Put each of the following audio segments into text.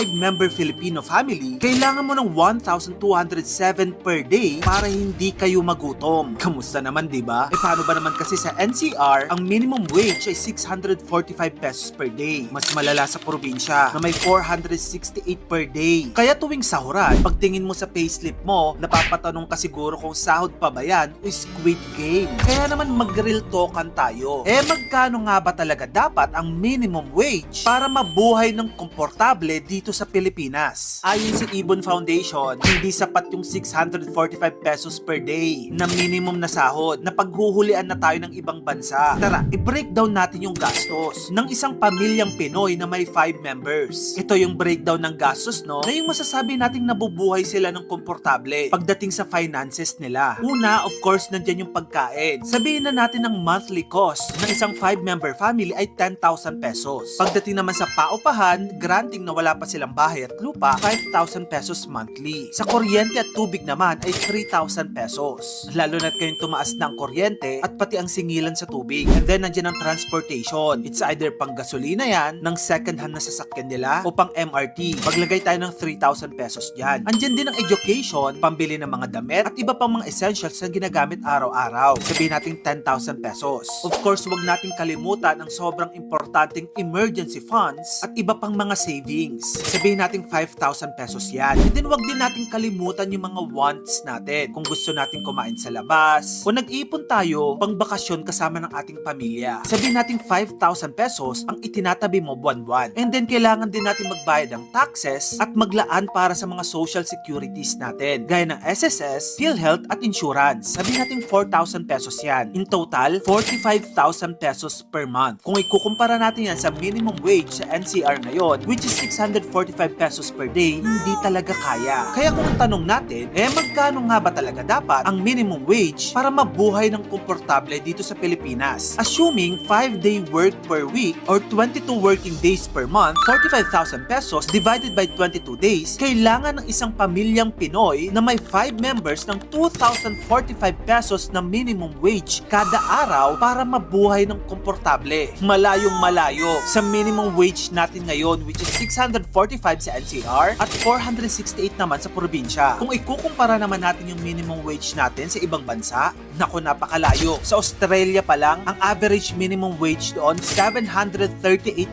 5-member Filipino family, kailangan mo ng 1,207 per day para hindi kayo magutom. Kamusta naman, di ba? Paano ba naman kasi sa NCR, ang minimum wage ay 645 pesos per day. Mas malala sa probinsya na may 468 per day. Kaya tuwing sahuran, pagtingin mo sa payslip mo, napapatanong ka siguro kung sahod pa ba yan o Squid Game. Kaya naman mag-real talkan tayo. Magkano nga ba talaga dapat ang minimum wage para mabuhay ng komportable dito sa Pilipinas? Ayon sa Ibon Foundation, hindi sapat yung 645 pesos per day na minimum na sahod na paghuhulian na tayo ng ibang bansa. Tara, i-breakdown natin yung gastos ng isang pamilyang Pinoy na may 5 members. Ito yung breakdown ng gastos, no? Ngayong masasabi nating nabubuhay sila ng komportable pagdating sa finances nila. Una, of course, nandyan yung pagkain. Sabihin na natin ang monthly cost ng isang 5-member family ay 10,000 pesos. Pagdating naman sa paupahan, granting na wala pa silang bahay at lupa, 5,000 pesos monthly. Sa kuryente at tubig naman ay 3,000 pesos. Lalo na't kayong tumaas na ang kuryente at pati ang singilan sa tubig. And then nandiyan ang transportation. It's either pang gasolina yan, ng second hand na sasakyan nila, o pang MRT. Maglagay tayo ng 3,000 pesos dyan. Andyan din ang education, pambili ng mga damit, at iba pang mga essentials na ginagamit araw-araw. Sabihin natin 10,000 pesos. Of course, wag natin kalimutan ang sobrang importanteng emergency funds at iba pang mga savings. Sabihin natin 5,000 pesos yan. And then wag din natin kalimutan yung mga wants natin. Kung gusto natin kumain sa labas, o nag-iipon tayo pang bakasyon kasama ng ating pamilya. Sabihin natin 5,000 pesos ang itinatabi mo buwan-buwan. And then kailangan din natin magbayad ng taxes at maglaan para sa mga social securities natin. Gaya ng SSS, PhilHealth at insurance. Sabihin natin 4,000 pesos yan. In total, 45,000 pesos per month. Kung ikukumpara natin yan sa minimum wage sa NCR ngayon, which is 645 pesos per day, hindi talaga kaya. Kaya kung ang tanong natin, magkano nga ba talaga dapat ang minimum wage para mabuhay ng komportable dito sa Pilipinas? Assuming 5-day work per week or 22 working days per month, 45,000 pesos divided by 22 days, kailangan ng isang pamilyang Pinoy na may 5 members ng 2,045 pesos na minimum wage kada araw para mabuhay ng komportable. Malayong malayo sa minimum wage natin ngayon, which is 645 sa NCR at 468 naman sa probinsya. Kung ikukumpara naman natin yung minimum wage natin sa ibang bansa, naku, napakalayo. Sa Australia pa lang, ang average minimum wage doon 738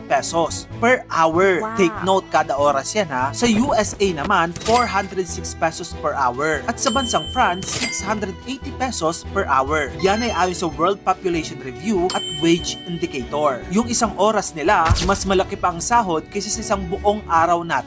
pesos per hour. Wow. Take note, kada oras yan ha. Sa USA naman, 406 pesos per hour. At sa bansang France, 680 pesos per hour. Yan ay ayon sa World Population Review at Wage Indicator. Yung isang oras nila, mas malaki pa ang sahod kaysa sa isang buong araw natin.